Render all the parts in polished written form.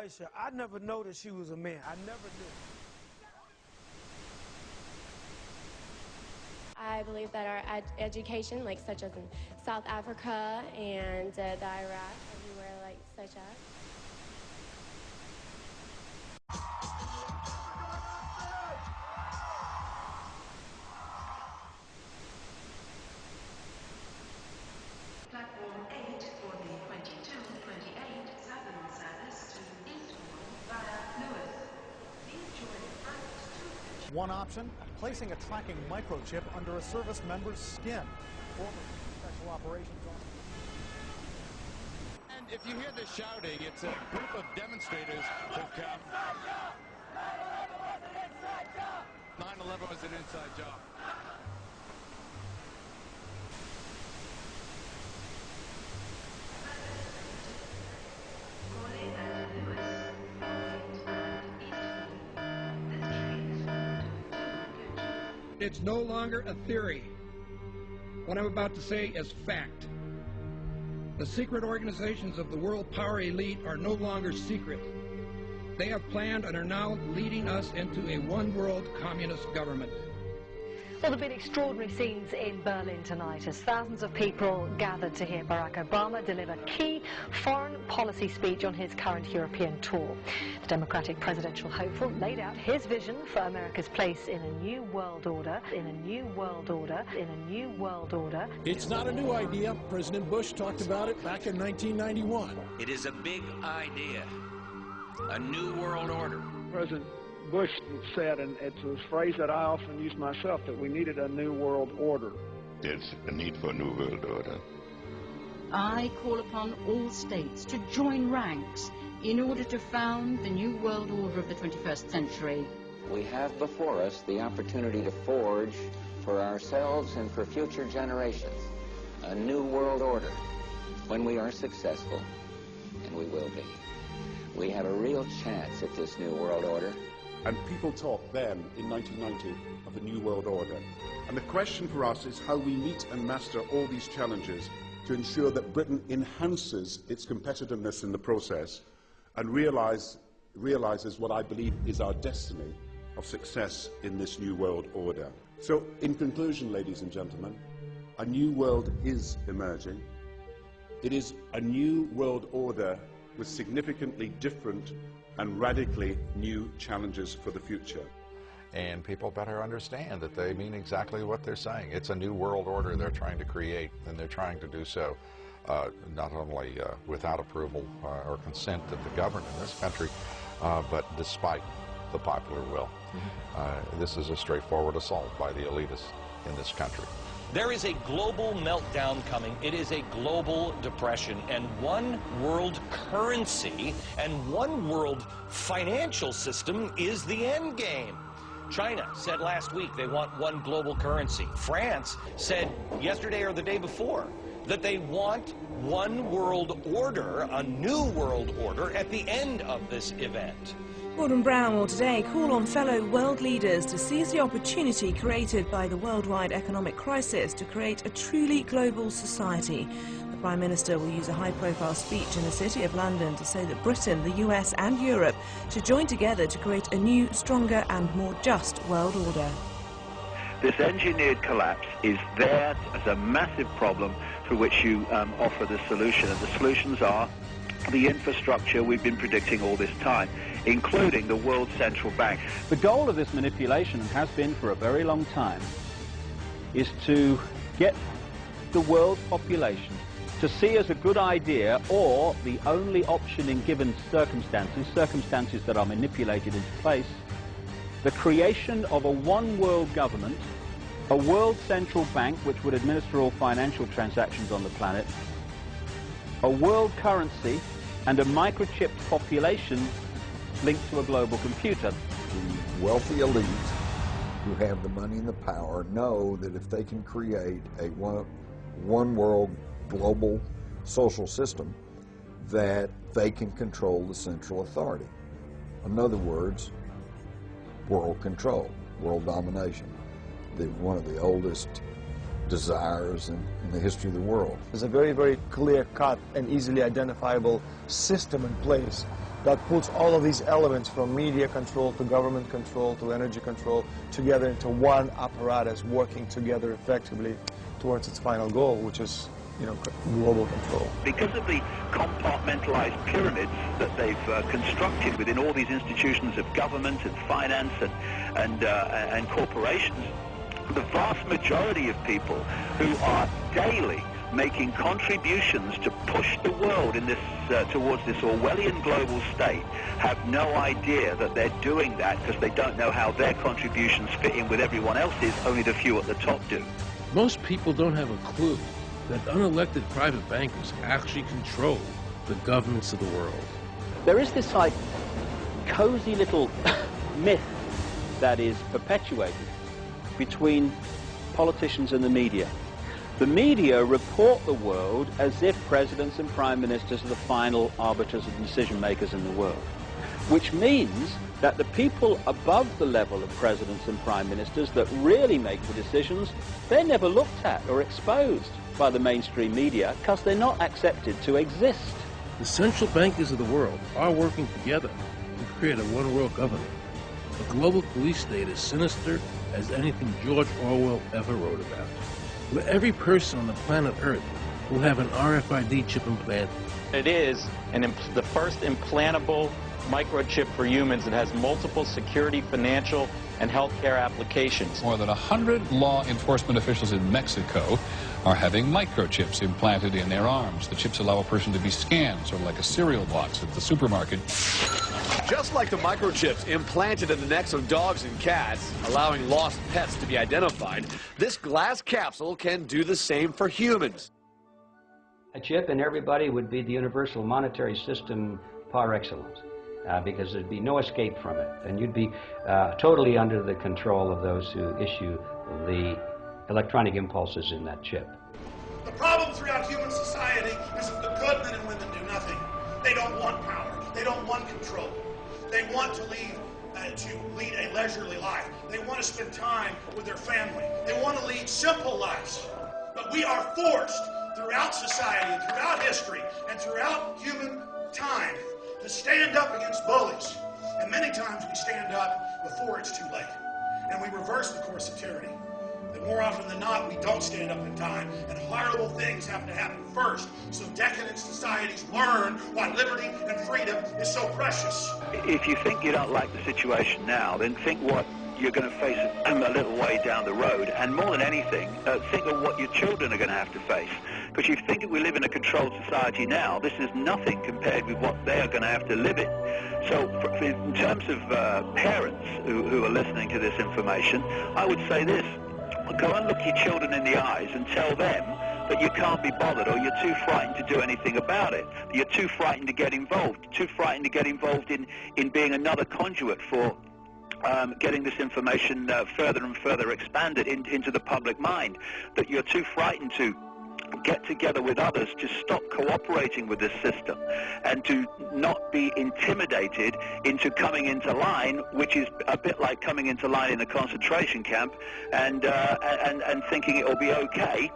Aisha, I never noticed she was a man. I never knew. I believe that our education, like such as in South Africa and the Iraq, everywhere like such as. Platform 8 for the 2228 Southern service to Eastbourne via Lewis. Please join flight 2. One option, placing a tracking microchip under a service member's skin. Former Special Operations Officer. And if you hear the shouting, it's a group of demonstrators who've come. 9/11 was an inside job. It's no longer a theory. What I'm about to say is fact. The secret organizations of the world power elite are no longer secret. They have planned and are now leading us into a one-world communist government. Well, there have been extraordinary scenes in Berlin tonight as thousands of people gathered to hear Barack Obama deliver key foreign policy speech on his current European tour. The Democratic presidential hopeful laid out his vision for America's place in a new world order, in a new world order, in a new world order. It's not a new idea. President Bush talked about it back in 1991. It is a big idea, a new world order. President Bush said, and it's a phrase that I often use myself, that we needed a new world order. There's a need for a new world order. I call upon all states to join ranks in order to found the new world order of the 21st century. We have before us the opportunity to forge for ourselves and for future generations a new world order. When we are successful, and we will be, we have a real chance at this new world order. And people talked then, in 1990, of a new world order. And the question for us is how we meet and master all these challenges to ensure that Britain enhances its competitiveness in the process and realizes what I believe is our destiny of success in this new world order. So, in conclusion, ladies and gentlemen, a new world is emerging. It is a new world order with significantly different and radically new challenges for the future. And people better understand that they mean exactly what they're saying. It's a new world order they're trying to create, and they're trying to do so not only without approval or consent of the governed in this country, but despite the popular will. This is a straightforward assault by the elitists in this country. There is a global meltdown coming. It is a global depression, and one world currency and one world financial system is the end game. China said last week they want one global currency. France said yesterday or the day before that they want one world order, a new world order, at the end of this event. Gordon Brown will today call on fellow world leaders to seize the opportunity created by the worldwide economic crisis to create a truly global society. The Prime Minister will use a high-profile speech in the City of London to say that Britain, the US and Europe should join together to create a new, stronger and more just world order. This engineered collapse is there as a massive problem for which you offer the solution, and the solutions are the infrastructure we've been predicting all this time, including the World Central Bank. The goal of this manipulation, and has been for a very long time, is to get the world population to see as a good idea, or the only option in given circumstances that are manipulated into place, the creation of a one-world government, a world central bank which would administer all financial transactions on the planet, a world currency, and a microchipped population linked to a global computer. The wealthy elite who have the money and the power know that if they can create a one world global social system, that they can control the central authority. In other words, world control, world domination. One of the oldest desires in the history of the world. There's a very, very clear-cut and easily identifiable system in place that puts all of these elements from media control to government control to energy control together into one apparatus working together effectively towards its final goal, which is, you know, global control. Because of the compartmentalized pyramids that they've constructed within all these institutions of government and finance and corporations, the vast majority of people who are daily making contributions to push the world in this towards this Orwellian global state have no idea that they're doing that, because they don't know how their contributions fit in with everyone else's. Only the few at the top do. Most people don't have a clue that unelected private bankers actually control the governments of the world. There is this like cozy little myth that is perpetuated between politicians and the media. The media report the world as if presidents and prime ministers are the final arbiters and decision makers in the world, which means that the people above the level of presidents and prime ministers that really make the decisions, they're never looked at or exposed by the mainstream media because they're not accepted to exist. The central bankers of the world are working together to create a one-world government. A global police state as sinister as anything George Orwell ever wrote about, where every person on the planet Earth will have an RFID chip implanted. It is the first implantable microchip for humans that has multiple security, financial, and healthcare applications. More than 100 law enforcement officials in Mexico are having microchips implanted in their arms. The chips allow a person to be scanned, sort of like a cereal box at the supermarket. Just like the microchips implanted in the necks of dogs and cats, allowing lost pets to be identified, this glass capsule can do the same for humans. A chip in everybody would be the universal monetary system par excellence, because there'd be no escape from it, and you'd be totally under the control of those who issue the electronic impulses in that chip. The problem throughout human society is that the good men and women do nothing. They don't want power. They don't want control. They want to lead a leisurely life. They want to spend time with their family. They want to lead simple lives. But we are forced throughout society and throughout history and throughout human time to stand up against bullies. And many times we stand up before it's too late. And we reverse the course of tyranny. And more often than not, we don't stand up in time, and horrible things have to happen first, so decadent societies learn why liberty and freedom is so precious. If you think you don't like the situation now, then think what you're going to face a little way down the road, and more than anything, think of what your children are going to have to face. Because you think that we live in a controlled society now, this is nothing compared with what they are going to have to live in. So in terms of parents who are listening to this information, I would say this: go and look your children in the eyes and tell them that you can't be bothered, or you're too frightened to do anything about it. You're too frightened to get involved, too frightened to get involved in being another conduit for getting this information further and further expanded into the public mind, that you're too frightened to get together with others to stop cooperating with this system and to not be intimidated into coming into line, which is a bit like coming into line in a concentration camp and thinking it'll be okay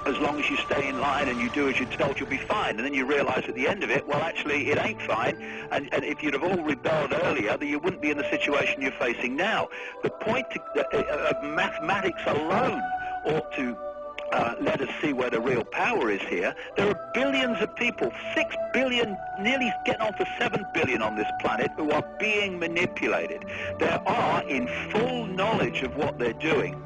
as long as you stay in line and you do as you're told, you'll be fine. And then you realize at the end of it, well, actually, it ain't fine. And if you'd have all rebelled earlier, then you wouldn't be in the situation you're facing now. The point of mathematics alone ought to let us see where the real power is here. There are billions of people, 6 billion, nearly getting on for 7 billion on this planet, who are being manipulated. There are, in full knowledge of what they're doing,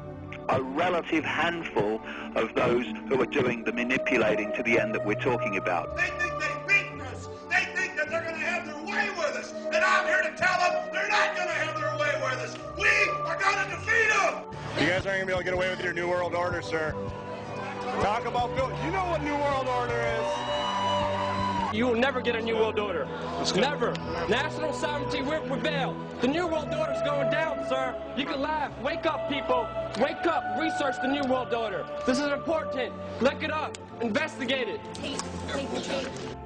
a relative handful of those who are doing the manipulating to the end that we're talking about. They think they've beaten us. They think that they're going to have their way with us. And I'm here to tell them they're not going to have their way with us. We are going to defeat them. You guys aren't going to be able to get away with your New World Order, sir. Talk about Bill. You know what New World Order is. You will never get a New World Order. Never. National sovereignty will prevail. The New World Order is going down, sir. You can laugh. Wake up, people. Wake up. Research the New World Order. This is important. Look it up. Investigate it.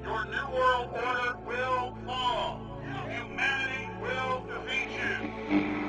Your New World Order will fall. Humanity will defeat you.